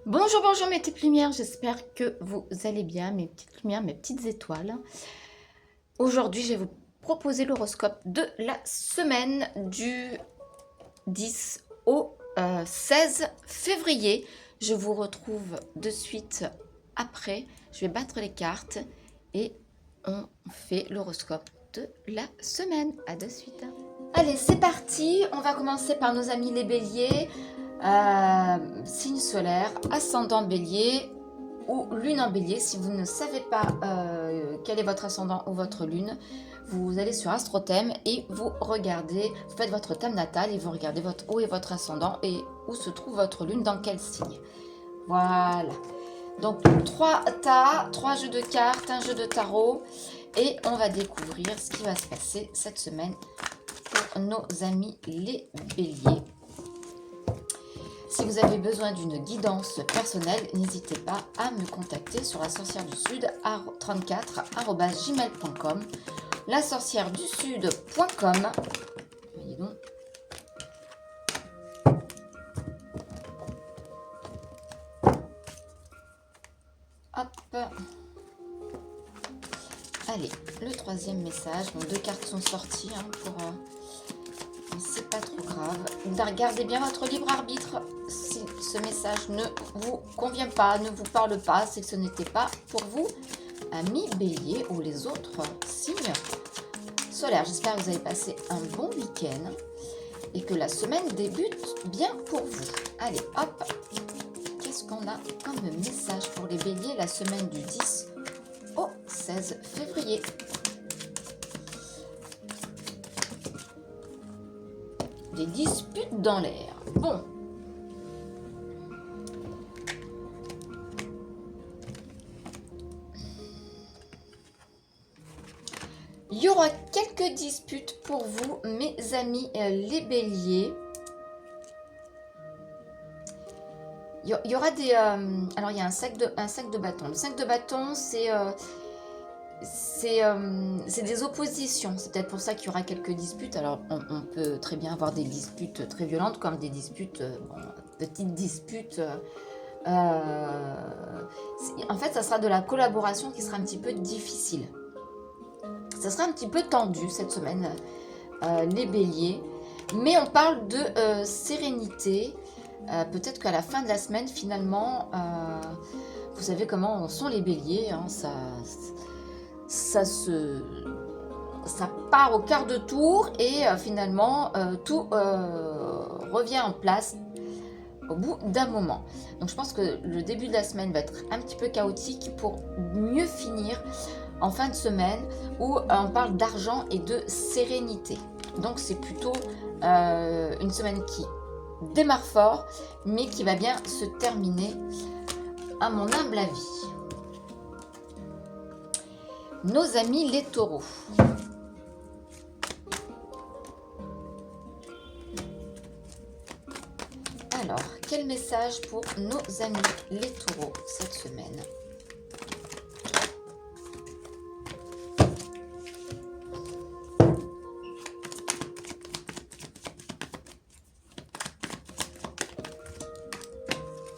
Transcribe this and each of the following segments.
Bonjour, bonjour mes petites lumières, j'espère que vous allez bien, mes petites lumières, mes petites étoiles. Aujourd'hui, je vais vous proposer l'horoscope de la semaine du 10 au 16 février. Je vous retrouve de suite après. Je vais battre les cartes et on fait l'horoscope de la semaine. À de suite. Allez, c'est parti. On va commencer par nos amis les béliers. Signe solaire, ascendant bélier ou lune en bélier. Si vous ne savez pas quel est votre ascendant ou votre lune, vous allez sur Astrothème et vous regardez, vous faites votre thème natal et vous regardez où est votre ascendant et où se trouve votre lune, dans quel signe. Voilà. Donc 3 tas, 3 jeux de cartes, un jeu de tarot et on va découvrir ce qui va se passer cette semaine pour nos amis les béliers. Si vous avez besoin d'une guidance personnelle, n'hésitez pas à me contacter sur la sorcière du sud 34@gmail.com, la sorcière du sud.com. Voyez donc. Hop. Allez, le troisième message. Donc 2 cartes sont sorties pour... c'est pas trop grave. Regardez bien votre libre arbitre. Si ce message ne vous convient pas, ne vous parle pas, c'est que ce n'était pas pour vous, amis bélier ou les autres signes solaires. J'espère que vous avez passé un bon week-end et que la semaine débute bien pour vous. Allez, hop. Qu'est-ce qu'on a comme message pour les béliers la semaine du 10 au 16 février? Des disputes dans l'air. Bon. Il y aura quelques disputes pour vous, mes amis les béliers. Il y aura des... alors, il y a un sac de bâton. Le sac de bâton, c'est des oppositions. C'est peut-être pour ça qu'il y aura quelques disputes. Alors, on peut très bien avoir des disputes très violentes, comme des disputes, petites disputes. En fait, ça sera de la collaboration qui sera un petit peu difficile. Ça sera un petit peu tendu cette semaine, les béliers. Mais on parle de sérénité. Peut-être qu'à la fin de la semaine, finalement, vous savez comment sont les béliers. Hein, ça part au quart de tour et finalement, tout revient en place au bout d'un moment. Donc je pense que le début de la semaine va être un petit peu chaotique pour mieux finir en fin de semaine où on parle d'argent et de sérénité. Donc c'est plutôt une semaine qui démarre fort mais qui va bien se terminer à mon humble avis. Nos amis les taureaux. Alors, quel message pour nos amis les taureaux cette semaine?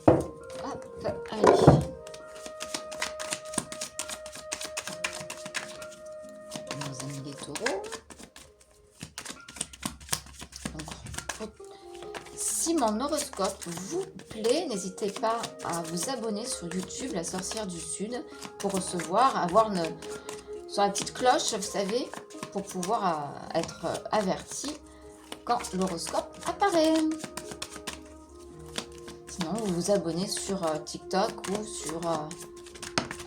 Hop, allez. Nos amis les taureaux. Donc, si mon horoscope vous plaît, n'hésitez pas à vous abonner sur YouTube, la sorcière du sud, pour recevoir, sur la petite cloche, vous savez, pour pouvoir être averti quand l'horoscope apparaît. Sinon, vous vous abonnez sur TikTok ou sur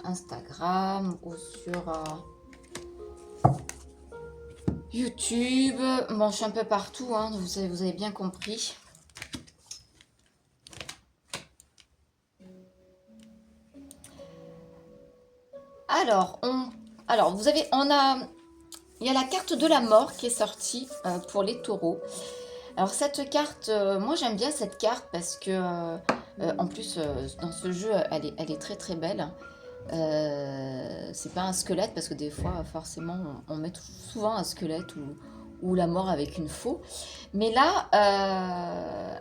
Instagram ou sur YouTube. Bon, je suis un peu partout, hein, vous avez bien compris. Alors, il y a la carte de la mort qui est sortie pour les taureaux. Alors cette carte, moi j'aime bien cette carte parce que en plus dans ce jeu elle est très très belle. C'est pas un squelette parce que des fois forcément on met souvent un squelette ou la mort avec une faux. Mais là,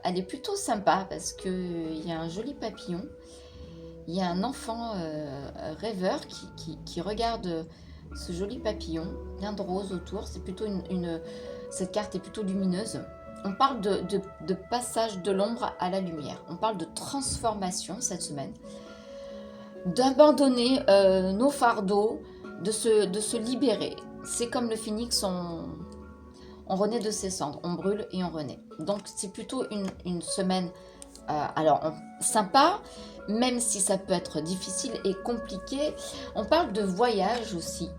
elle est plutôt sympa parce qu'il y a un joli papillon. Il y a un enfant rêveur qui regarde ce joli papillon, plein de roses autour. C'est plutôt cette carte est plutôt lumineuse. On parle de passage de l'ombre à la lumière. On parle de transformation cette semaine. D'abandonner nos fardeaux, de se libérer. C'est comme le phénix, on renaît de ses cendres, on brûle et on renaît. Donc c'est plutôt une semaine sympa, même si ça peut être difficile et compliqué. On parle de voyage aussi.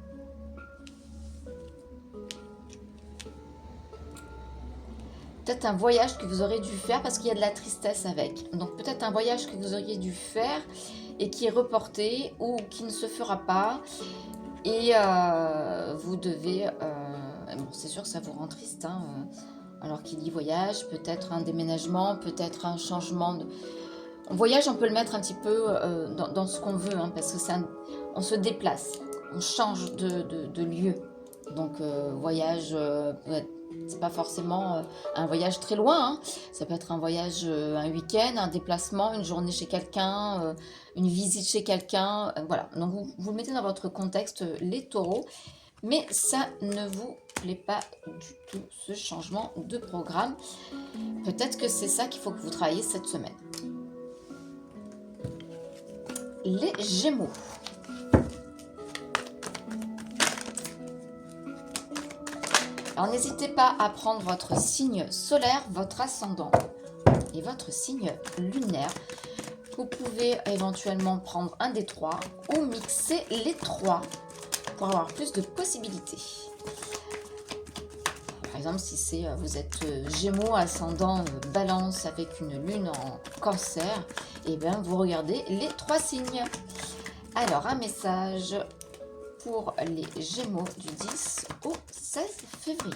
Peut-être un voyage que vous aurez dû faire parce qu'il y a de la tristesse avec. Donc peut-être un voyage que vous auriez dû faire et qui est reporté ou qui ne se fera pas. Et vous devez... bon, c'est sûr que ça vous rend triste. Hein, alors qu'il dit voyage, peut-être un déménagement, peut-être un changement de... Voyage, on peut le mettre un petit peu dans ce qu'on veut, hein, parce que on se déplace, on change de lieu. Donc voyage, c'est pas forcément un voyage très loin, hein. Ça peut être un voyage, un week-end, un déplacement, une journée chez quelqu'un, une visite chez quelqu'un, voilà. Donc vous le mettez dans votre contexte, les taureaux, mais ça ne vous plaît pas du tout, ce changement de programme. Peut-être que c'est ça qu'il faut que vous travailliez cette semaine. Les Gémeaux. Alors n'hésitez pas à prendre votre signe solaire, votre ascendant et votre signe lunaire. Vous pouvez éventuellement prendre un des trois ou mixer les trois pour avoir plus de possibilités. Par exemple, si vous êtes Gémeaux, ascendant Balance avec une lune en Cancer, et bien vous regardez les trois signes. Alors un message pour les Gémeaux du 10 au 16 février.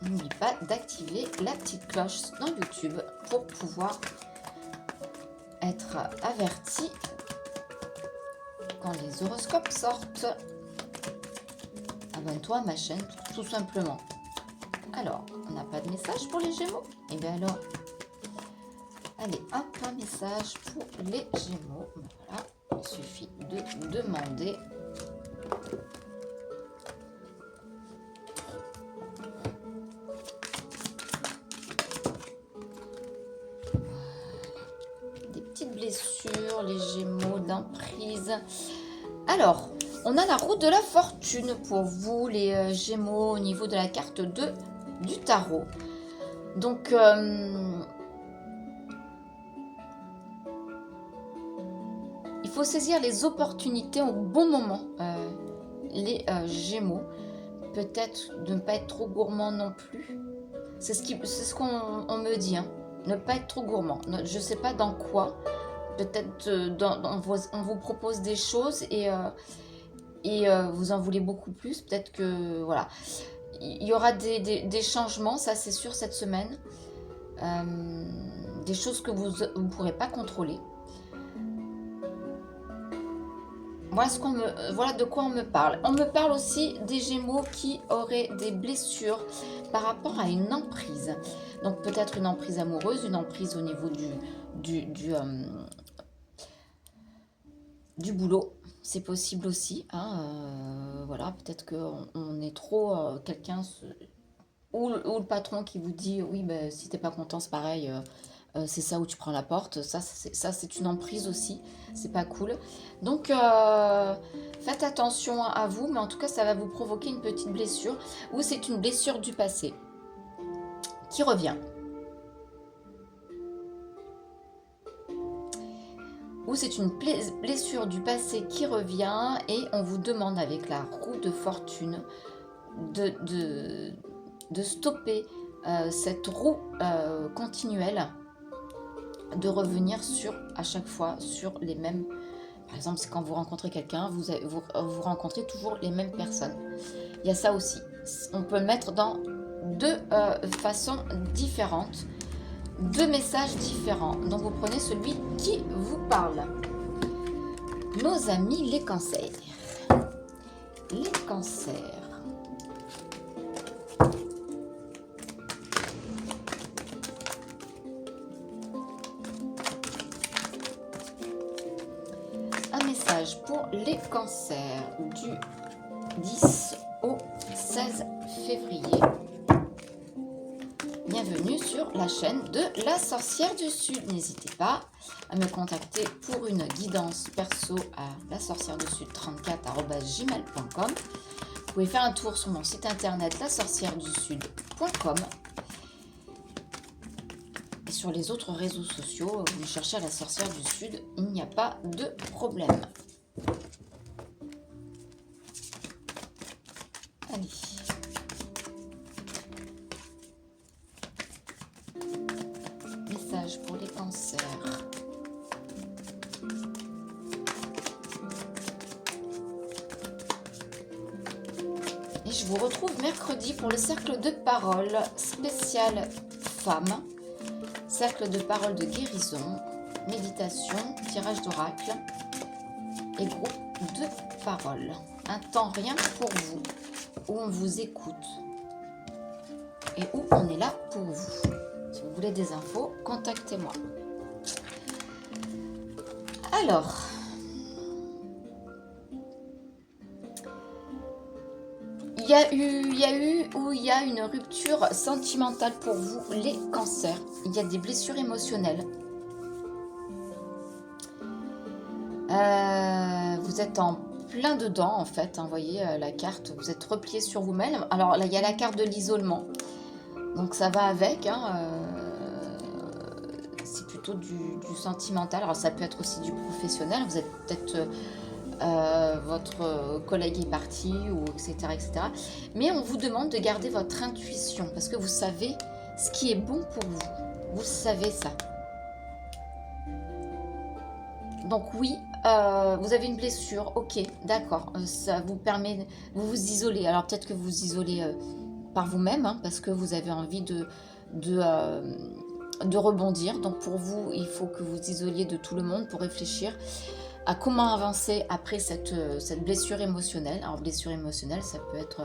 N'oublie pas d'activer la petite cloche dans YouTube pour pouvoir être averti quand les horoscopes sortent. Abonne-toi à ma chaîne tout simplement. Alors, on n'a pas de message pour les Gémeaux? Et bien alors, allez, un message pour les Gémeaux. Voilà, il suffit de demander. Des petites blessures, les Gémeaux, d'emprise. Alors, on a la roue de la fortune pour vous, les Gémeaux, au niveau de la carte 2 du tarot. Donc, il faut saisir les opportunités au bon moment, les Gémeaux. Peut-être de ne pas être trop gourmand non plus. C'est ce qu'on me dit, hein. Ne pas être trop gourmand. Je ne sais pas dans quoi. Peut-être on vous propose des choses et vous en voulez beaucoup plus. Peut-être que, voilà. Il y aura des changements, ça c'est sûr, cette semaine. Des choses que vous ne pourrez pas contrôler. Voilà de quoi on me parle. On me parle aussi des Gémeaux qui auraient des blessures par rapport à une emprise. Donc peut-être une emprise amoureuse, une emprise au niveau du boulot. C'est possible aussi. Hein, voilà, peut-être qu'on est trop quelqu'un... Ou le patron qui vous dit, oui, ben, si t'es pas content, c'est pareil... c'est ça où tu prends la porte, ça c'est une emprise aussi, c'est pas cool. Donc faites attention à vous, mais en tout cas ça va vous provoquer une petite blessure, ou c'est une blessure du passé qui revient. Ou c'est une blessure du passé qui revient et on vous demande avec la roue de fortune de stopper cette roue continuelle, de revenir à chaque fois sur les mêmes. Par exemple, c'est quand vous rencontrez quelqu'un, vous rencontrez toujours les mêmes personnes. Il y a ça aussi. On peut le mettre dans deux façons différentes, deux messages différents. Donc vous prenez celui qui vous parle. nos amis les cancers. Les cancers. Un message pour les cancers du 10 au 16 février. Bienvenue sur la chaîne de la sorcière du Sud. N'hésitez pas à me contacter pour une guidance perso à la sorcière du Sud 34@gmail.com. Vous pouvez faire un tour sur mon site internet lasorcièredusud.com. Et sur les autres réseaux sociaux, vous me cherchez à la sorcière du Sud, il n'y a pas de problème. Allez. Message pour les cancers. Et je vous retrouve mercredi pour le cercle de parole spécial femmes. Cercle de parole de guérison, méditation, tirage d'oracle et groupe de parole. Un temps rien que pour vous, où on vous écoute et où on est là pour vous. Si vous voulez des infos, contactez-moi. Alors, il y a une rupture sentimentale pour vous, les cancers. Il y a des blessures émotionnelles. Vous êtes en plein dedans, en fait. Hein, vous voyez la carte, vous êtes replié sur vous-même. Alors là, il y a la carte de l'isolement. Donc ça va avec. Hein, c'est plutôt du sentimental. Alors ça peut être aussi du professionnel. Vous êtes peut-être... votre collègue est parti, ou etc., etc. Mais on vous demande de garder votre intuition parce que vous savez ce qui est bon pour vous. Vous savez ça. Donc oui, vous avez une blessure, ok, d'accord. Ça vous permet, vous vous isolez. Alors peut-être que vous vous isolez par vous-même hein, parce que vous avez envie de rebondir. Donc pour vous, il faut que vous isoliez de tout le monde pour réfléchir à comment avancer après cette blessure émotionnelle. Alors blessure émotionnelle, ça peut être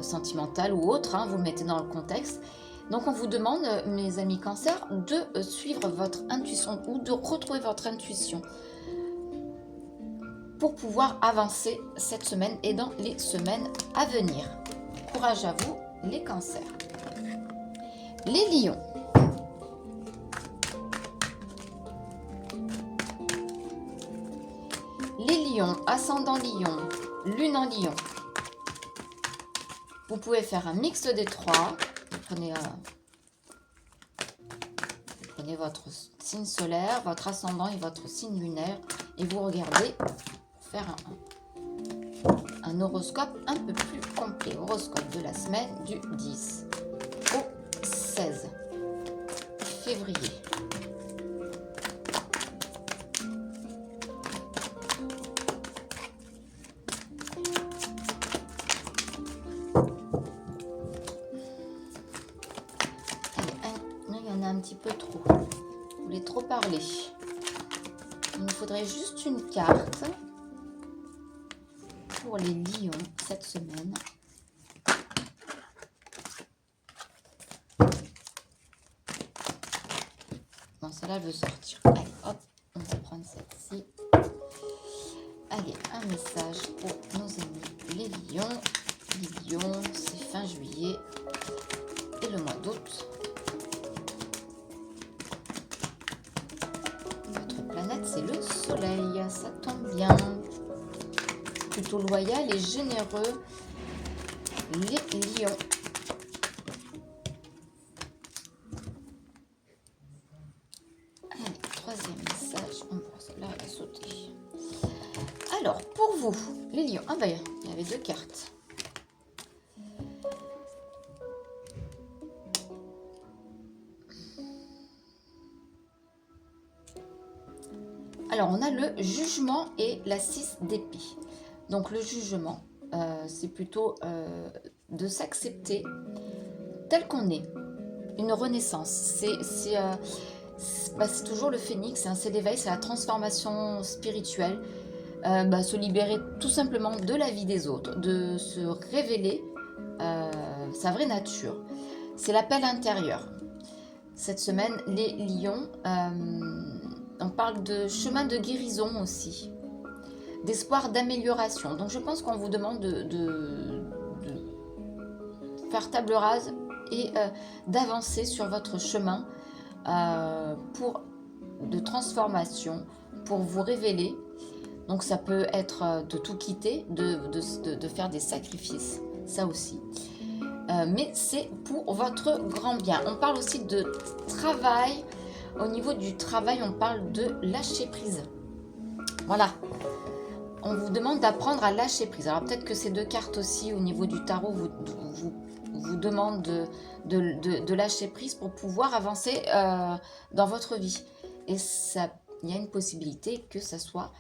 sentimentale ou autre, hein, vous le mettez dans le contexte. Donc on vous demande, mes amis cancers, de suivre votre intuition ou de retrouver votre intuition pour pouvoir avancer cette semaine et dans les semaines à venir. Courage à vous, les cancers. Les lions. Les lions, ascendant lion, lune en lion. Vous pouvez faire un mix des trois. Prenez votre signe solaire, votre ascendant et votre signe lunaire. Et vous regardez pour faire un horoscope un peu plus complet. Horoscope de la semaine du 10 au 16 février. Un petit peu trop. Vous voulez trop parler. Il nous faudrait juste une carte pour les lions cette semaine. Bon, celle-là veut sortir. Allez, hop, on va prendre celle-ci. Allez, un message pour nos amis les lions. Les lions, c'est fin juillet et le mois d'août. C'est le soleil, ça tombe bien. Plutôt loyal et généreux, les lions. Allez, troisième message. On va celle-là, elle va sauter. Alors, pour vous, les lions. Ah ben, il y avait deux cartes. Alors, on a le jugement et la 6 d'épée. Donc, le jugement, c'est plutôt de s'accepter tel qu'on est. Une renaissance. c'est toujours le phénix, hein, c'est l'éveil, c'est la transformation spirituelle, se libérer tout simplement de la vie des autres, de se révéler sa vraie nature. C'est l'appel intérieur. Cette semaine, les lions, on parle de chemin de guérison aussi, d'espoir d'amélioration. Donc je pense qu'on vous demande de faire table rase et d'avancer sur votre chemin de transformation, pour vous révéler. Donc ça peut être de tout quitter, de faire des sacrifices, ça aussi. Mais c'est pour votre grand bien. On parle aussi de travail. Au niveau du travail, on parle de lâcher prise. Voilà. On vous demande d'apprendre à lâcher prise. Alors peut-être que ces deux cartes aussi, au niveau du tarot, vous demandent de lâcher prise pour pouvoir avancer dans votre vie. Et il y a une possibilité que ça soit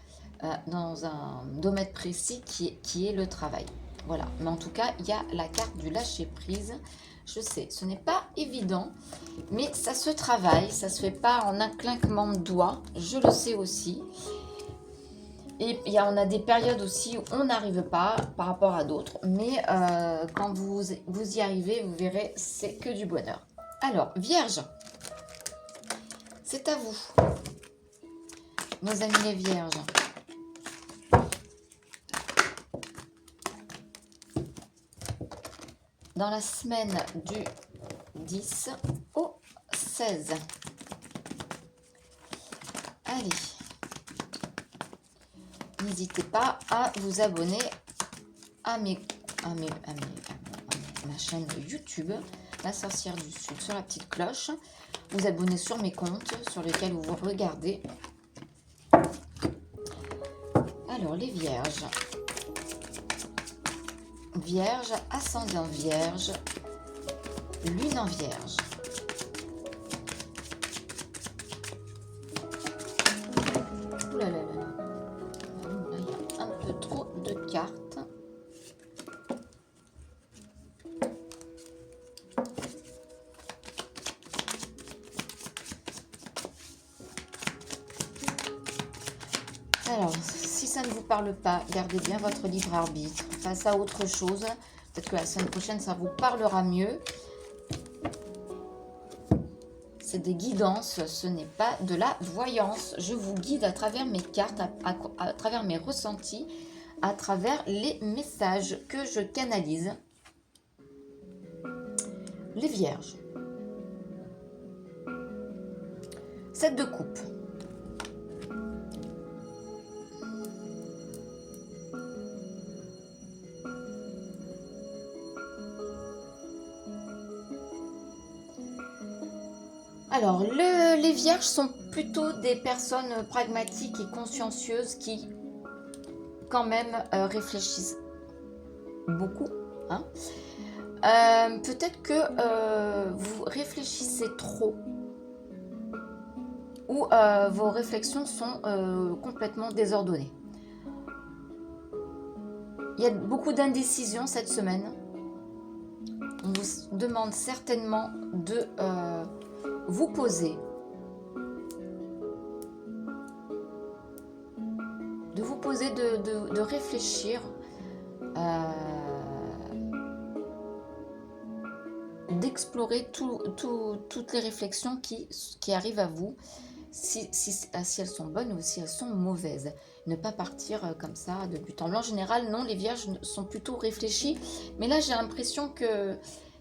dans un domaine précis qui est le travail. Voilà, mais en tout cas, il y a la carte du lâcher prise. Je sais, ce n'est pas évident, mais ça se travaille, ça se fait pas en un claquement de doigts, je le sais aussi. Et on a des périodes aussi où on n'arrive pas par rapport à d'autres, mais quand vous y arrivez, vous verrez, c'est que du bonheur. Alors, Vierge, c'est à vous, nos amis les Vierges. Dans la semaine du 10 au 16. Allez. N'hésitez pas à vous abonner à ma chaîne YouTube, La Sorcière du Sud, sur la petite cloche. Vous abonner sur mes comptes sur lesquels vous regardez. Alors, les Vierges. Vierge, ascendant Vierge, lune en Vierge. Ouh là là là là. Il y a un peu trop de cartes. Alors, si ça ne vous parle pas, gardez bien votre libre arbitre. Face à autre chose, peut-être que la semaine prochaine, ça vous parlera mieux. C'est des guidances, ce n'est pas de la voyance. Je vous guide à travers mes cartes, à travers mes ressentis, à travers les messages que je canalise. Les Vierges. 7 de coupe. Alors, les Vierges sont plutôt des personnes pragmatiques et consciencieuses qui, quand même, réfléchissent beaucoup. Hein. Peut-être que vous réfléchissez trop ou vos réflexions sont complètement désordonnées. Il y a beaucoup d'indécision cette semaine. On vous demande certainement de vous poser, de réfléchir, d'explorer toutes les réflexions qui arrivent à vous, si elles sont bonnes ou si elles sont mauvaises. Ne pas partir comme ça de but en blanc. En général, non, les Vierges sont plutôt réfléchies. Mais là, j'ai l'impression qu'il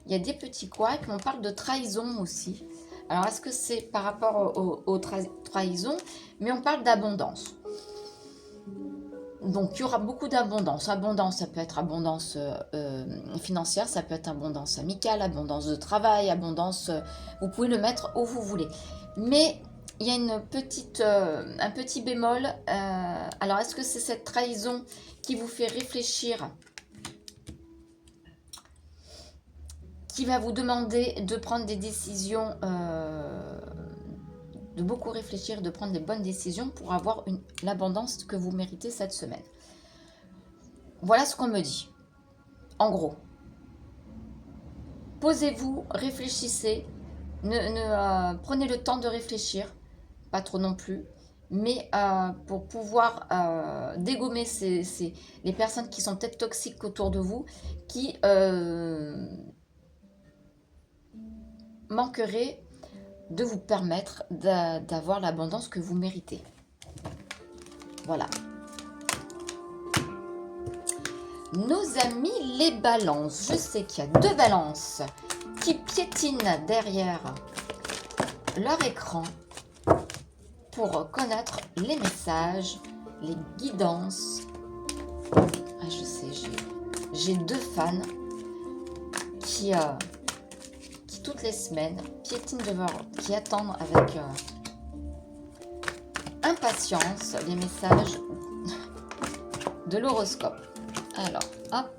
y a des petits couacs. On parle de trahison aussi. Alors, est-ce que c'est par rapport aux trahisons? Mais on parle d'abondance. Donc, il y aura beaucoup d'abondance. Abondance, ça peut être abondance financière, ça peut être abondance amicale, abondance de travail, abondance... vous pouvez le mettre où vous voulez. Mais il y a un petit bémol. Alors, est-ce que c'est cette trahison qui vous fait réfléchir, qui va vous demander de prendre des décisions, de beaucoup réfléchir, de prendre des bonnes décisions pour avoir l'abondance que vous méritez cette semaine. Voilà ce qu'on me dit. En gros, posez-vous, réfléchissez Prenez le temps de réfléchir, pas trop non plus, mais pour pouvoir dégommer les personnes qui sont peut-être toxiques autour de vous, qui manqueraient de vous permettre d'avoir l'abondance que vous méritez. Voilà. Nos amis les balances. Je sais qu'il y a 2 balances qui piétinent derrière leur écran pour connaître les messages, les guidances. Ah, je sais, j'ai 2 fans qui toutes les semaines piétinent qui attendent avec impatience les messages de l'horoscope. Alors, hop,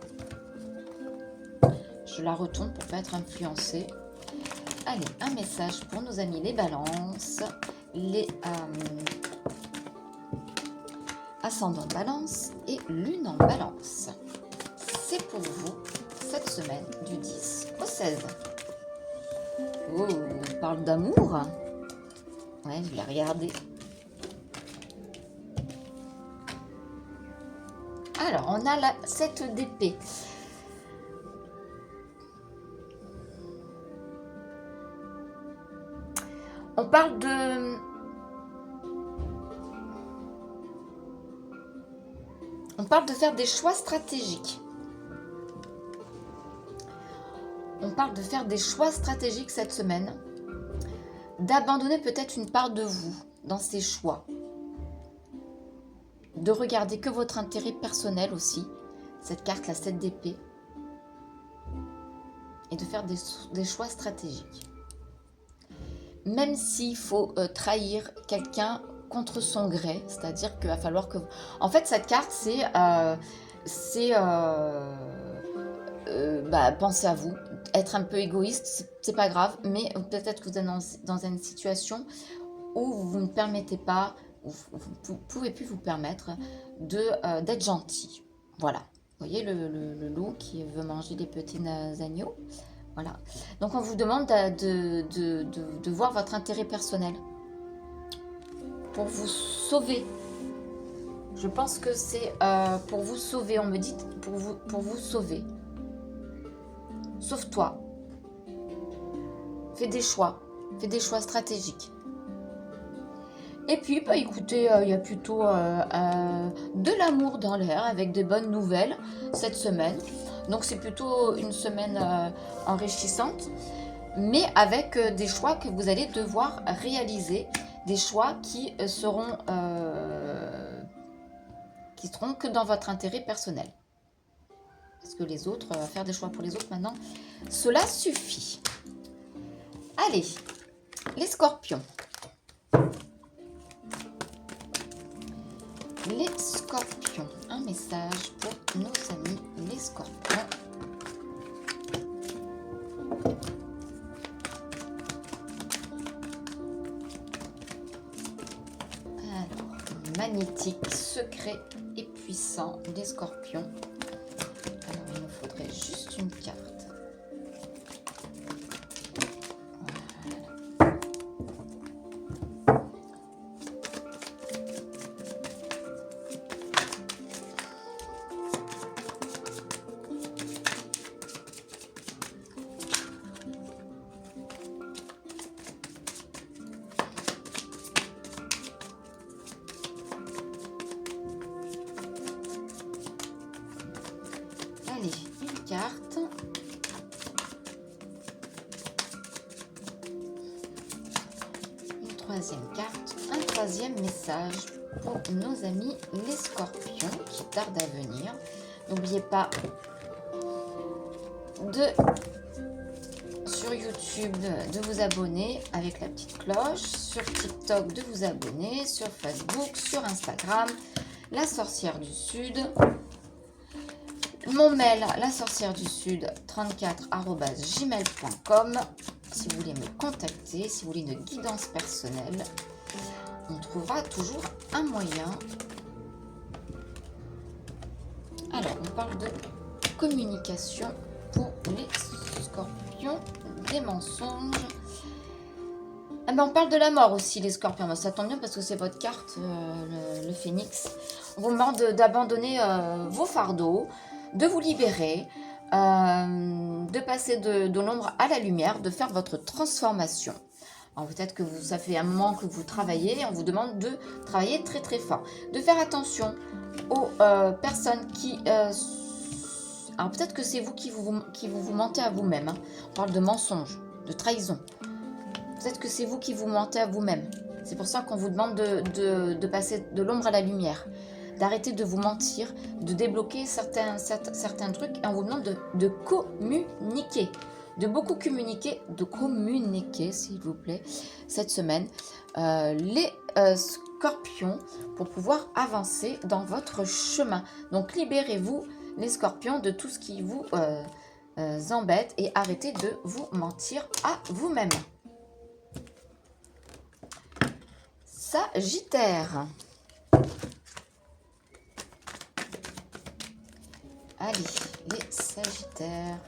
je la retourne pour ne pas être influencée. Allez, un message pour nos amis les balances, les ascendants balance et lune en balance. C'est pour vous cette semaine du 10 au 16. Oh, on parle d'amour. Ouais, je l'ai regardé. Alors, on a la 7 d'épée. On parle de faire des choix stratégiques. On parle de faire des choix stratégiques cette semaine, d'abandonner peut-être une part de vous dans ces choix, de regarder que votre intérêt personnel aussi, cette carte, la 7 d'épée, et de faire des choix stratégiques. Même s'il faut trahir quelqu'un contre son gré, c'est-à-dire qu'il va falloir que... En fait, cette carte, c'est pensez à vous, être un peu égoïste, c'est pas grave, mais peut-être que vous êtes dans une situation où vous ne permettez pas, vous pouvez plus vous permettre d'être gentil. Voilà. Vous voyez le loup qui veut manger des petits agneaux. Voilà. Donc on vous demande de voir votre intérêt personnel pour vous sauver. Je pense que c'est pour vous sauver. On me dit pour vous sauver. Sauve-toi. Fais des choix stratégiques. Et puis, écoutez, il y a plutôt de l'amour dans l'air avec des bonnes nouvelles cette semaine. Donc, c'est plutôt une semaine enrichissante, mais avec des choix que vous allez devoir réaliser, des choix qui seront que dans votre intérêt personnel. Parce que les autres, faire des choix pour les autres maintenant, cela suffit. Allez, les scorpions. Les scorpions, un message pour nos amis les scorpions. Alors, magnétique, secret et puissant, les scorpions. Alors, il nous faudrait juste une carte. Allez, une carte. Une troisième carte. Un troisième message pour nos amis les scorpions qui tardent à venir. N'oubliez pas sur YouTube de vous abonner avec la petite cloche. Sur TikTok de vous abonner. Sur Facebook, sur Instagram. La sorcière du Sud. Mon mail, la sorcière du Sud 34@gmail.com. Si vous voulez me contacter, si vous voulez une guidance personnelle, on trouvera toujours un moyen. Alors, on parle de communication pour les scorpions, des mensonges. Ah ben on parle de la mort aussi, les scorpions. Ben, ça tombe bien parce que c'est votre carte, le phénix. On vous demande d'abandonner vos fardeaux, de vous libérer, de passer de l'ombre à la lumière, de faire votre transformation. Alors peut-être que ça fait un moment que vous travaillez et on vous demande de travailler très très fort. De faire attention aux personnes qui... alors peut-être que c'est vous qui vous mentez à vous-même. Hein. On parle de mensonge, de trahison. Peut-être que c'est vous qui vous mentez à vous-même. C'est pour ça qu'on vous demande de passer de l'ombre à la lumière. D'arrêter de vous mentir, de débloquer certains trucs. Et on vous demande de communiquer. De beaucoup communiquer, s'il vous plaît, cette semaine. Les scorpions, pour pouvoir avancer dans votre chemin. Donc libérez-vous, les scorpions, de tout ce qui vous embête et arrêtez de vous mentir à vous-même. Sagittaire. Allez, les Sagittaires.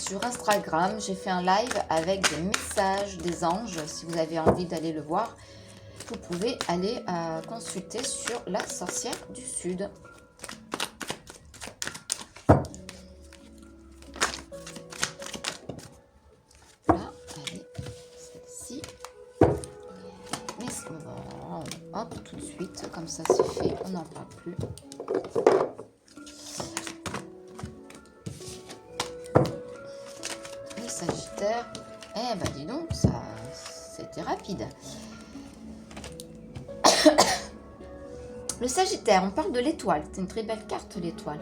Sur Instagram, j'ai fait un live avec des messages des anges. Si vous avez envie d'aller le voir, vous pouvez aller consulter sur la sorcière du Sud. Là, allez, celle-ci. Mais c'est bon. Hop, tout de suite, comme ça c'est fait, on n'en parle plus. Les Sagittaires, eh ben dis donc, ça, c'était rapide. Le Sagittaire, on parle de l'étoile, c'est une très belle carte l'étoile.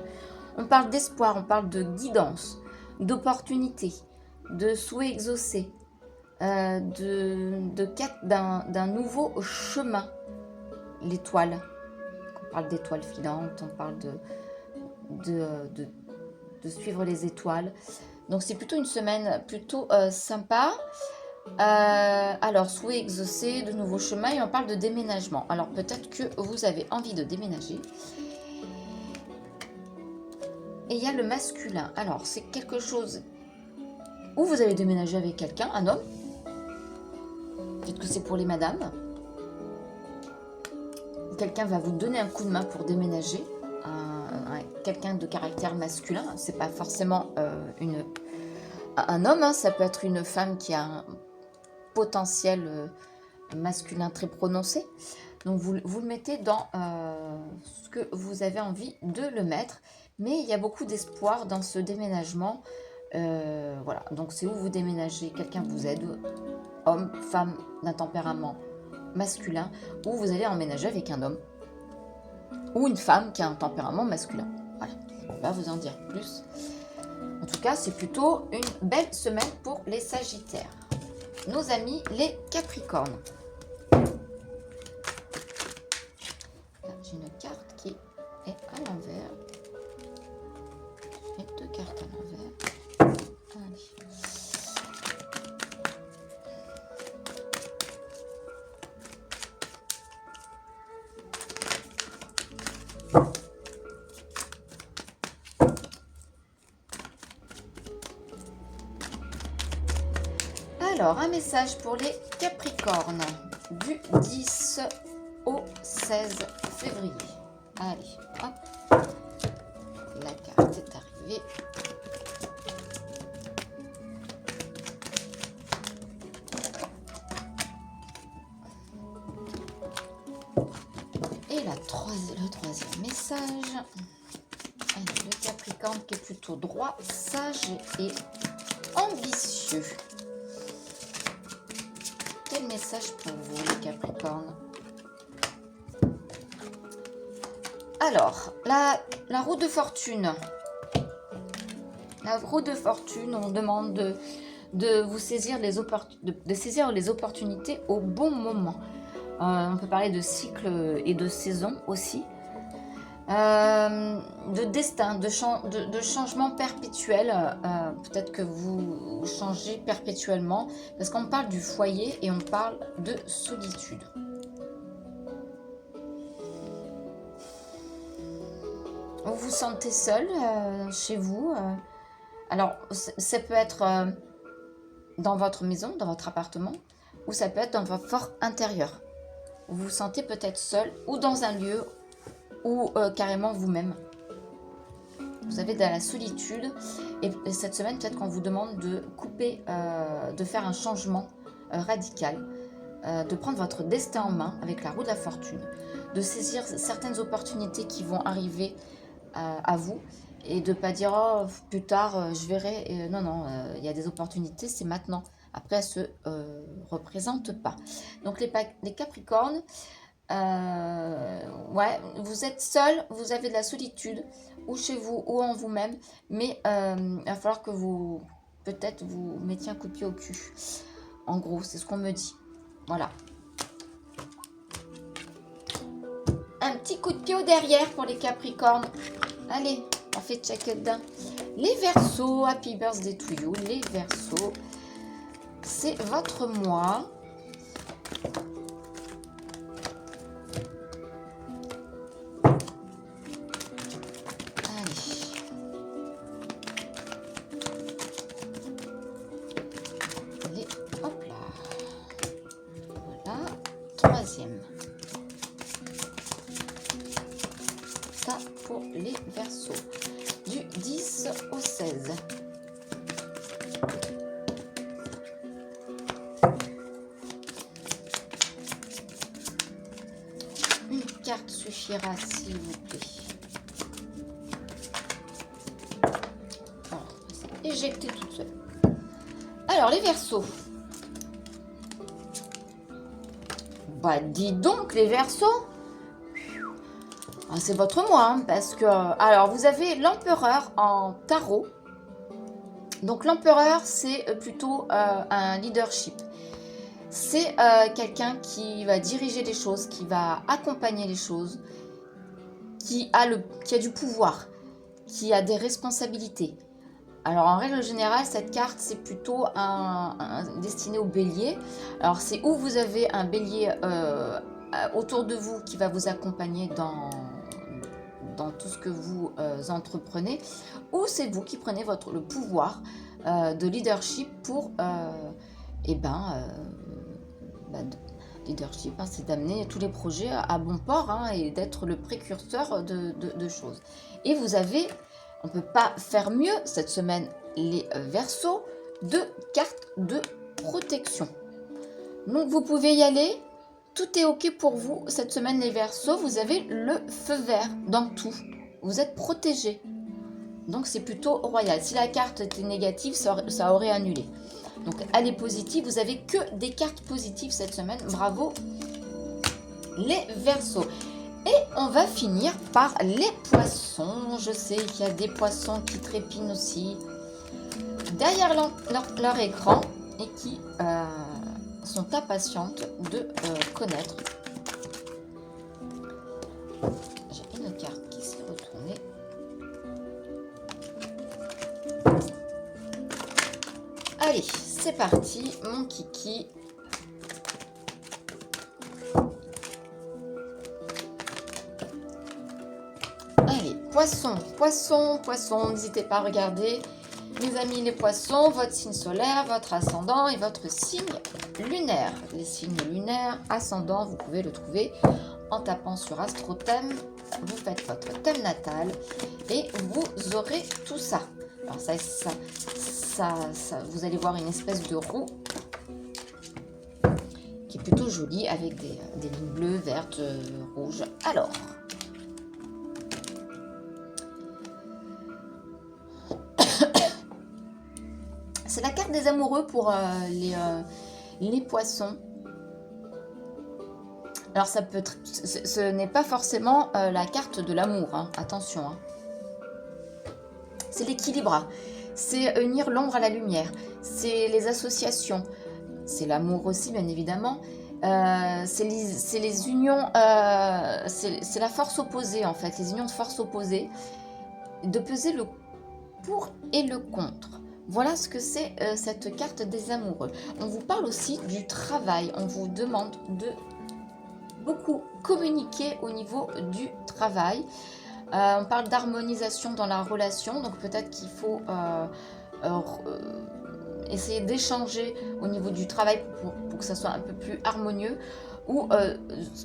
On parle d'espoir, on parle de guidance, d'opportunité, de souhait exaucé, de quête d'un nouveau chemin. L'étoile, on parle d'étoile filante, on parle de suivre les étoiles. Donc c'est plutôt une semaine plutôt sympa. Alors, souhait exaucé, de nouveaux chemins, et on parle de déménagement. Alors, peut-être que vous avez envie de déménager. Et il y a le masculin. Alors, c'est quelque chose où vous allez déménager avec quelqu'un, un homme. Peut-être que c'est pour les madames. Quelqu'un va vous donner un coup de main pour déménager. Quelqu'un de caractère masculin. C'est pas forcément un homme, hein. Ça peut être une femme qui a un potentiel masculin très prononcé. Donc vous le mettez dans ce que vous avez envie de le mettre. Mais il y a beaucoup d'espoir dans ce déménagement. Voilà, donc c'est où vous déménagez, quelqu'un vous aide, homme, femme d'un tempérament masculin, ou vous allez emménager avec un homme ou une femme qui a un tempérament masculin. Voilà, on va vous en dire plus. En tout cas, c'est plutôt une belle semaine pour les Sagittaires. Nos amis les Capricornes. J'ai une carte qui est à l'envers. J'ai deux cartes à l'envers. Allez. Alors, un message pour les Capricornes du 10 au 16 février. Allez, hop. La carte est arrivée. Et le troisième message. Allez, le Capricorne qui est plutôt droit, sage et ambitieux. Quel message pour vous, les Capricornes? Alors, la roue de fortune. La roue de fortune, on demande de vous saisir saisir les opportunités au bon moment. On peut parler de cycle et de saison aussi. De destin, de changement perpétuel. Peut-être que vous changez perpétuellement. Parce qu'on parle du foyer et on parle de solitude. Vous vous sentez seul chez vous, Alors, ça peut être dans votre maison, dans votre appartement, ou ça peut être dans votre fort intérieur. Vous vous sentez peut-être seul, ou dans un lieu, ou carrément vous-même. Vous avez de la solitude, et cette semaine, peut-être qu'on vous demande de couper, de faire un changement radical, de prendre votre destin en main avec la roue de la fortune, de saisir certaines opportunités qui vont arriver à vous, et de ne pas dire oh plus tard je verrai. Non, non, il y a des opportunités, c'est maintenant. Après, elles ne se représentent pas. Donc les Capricornes, ouais, vous êtes seul, vous avez de la solitude, ou chez vous, ou en vous-même, mais il va falloir que vous, peut-être, vous mettiez un coup de pied au cul. En gros, c'est ce qu'on me dit. Voilà. Un petit coup de pied au derrière pour les Capricornes. Allez, on fait check down. Les Verseaux, happy birthday to you. Les Verseaux, c'est votre mois. Allez, hop là. Voilà, troisième. Ça pour les Verseaux. Du 10 au 16. Une carte suffira, s'il vous plaît. Alors, c'est éjecté toute seule. Alors, les Verseaux. Bah, dis donc, les Verseaux. Ah, c'est votre mois, hein, parce que... Alors, vous avez l'empereur en tarot. Donc, l'empereur, c'est plutôt un leadership. C'est quelqu'un qui va diriger les choses, qui va accompagner les choses, qui a du pouvoir, qui a des responsabilités. Alors, en règle générale, cette carte, c'est plutôt destiné au bélier. Alors, c'est où vous avez un bélier autour de vous qui va vous accompagner dans tout ce que vous entreprenez, ou c'est vous qui prenez le pouvoir de leadership pour leadership, hein, c'est d'amener tous les projets à bon port, hein, et d'être le précurseur de choses. Et vous avez, on ne peut pas faire mieux cette semaine, les Verseaux, 2 cartes de protection. Donc vous pouvez y aller, tout est ok pour vous cette semaine, les Verseaux. Vous avez le feu vert dans tout, vous êtes protégés. Donc c'est plutôt royal. Si la carte était négative, ça aurait annulé. Donc elle est positive, vous avez que des cartes positives cette semaine. Bravo les Verseaux. Et on va finir par les Poissons. Je sais qu'il y a des Poissons qui trépignent aussi derrière leur écran et qui sont impatientes de connaître. J'ai une carte qui s'est retournée. Allez, c'est parti, mon kiki. Allez, poisson, poisson, poisson. N'hésitez pas à regarder, les amis, les poissons, votre signe solaire, votre ascendant et votre signe lunaire. Les signes lunaires, ascendant, vous pouvez le trouver en tapant sur AstroThème. Vous faites votre thème natal et vous aurez tout ça. Alors ça, vous allez voir une espèce de roue qui est plutôt jolie avec des lignes bleues, vertes, rouges. Alors, c'est la carte des amoureux pour les poissons. Alors ça peut être, ce n'est pas forcément la carte de l'amour, hein. Attention, hein. C'est l'équilibre. C'est unir l'ombre à la lumière, c'est les associations, c'est l'amour aussi bien évidemment, c'est les unions, c'est la force opposée en fait, les unions de force opposées, de peser le pour et le contre. Voilà ce que c'est cette carte des amoureux. On vous parle aussi du travail, on vous demande de beaucoup communiquer au niveau du travail. On parle d'harmonisation dans la relation, donc peut-être qu'il faut essayer d'échanger au niveau du travail pour que ça soit un peu plus harmonieux, ou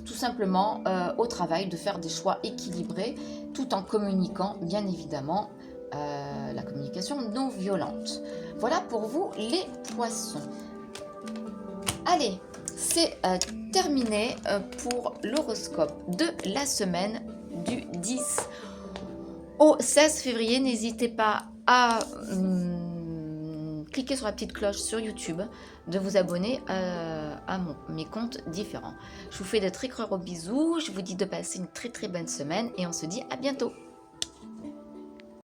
tout simplement au travail de faire des choix équilibrés tout en communiquant, bien évidemment, la communication non violente. Voilà pour vous les poissons. Allez, c'est terminé pour l'horoscope de la semaine du 10 au 16 février. N'hésitez pas à cliquer sur la petite cloche sur YouTube, de vous abonner à mes comptes différents. Je vous fais de très gros bisous, je vous dis de passer une très très bonne semaine et on se dit à bientôt.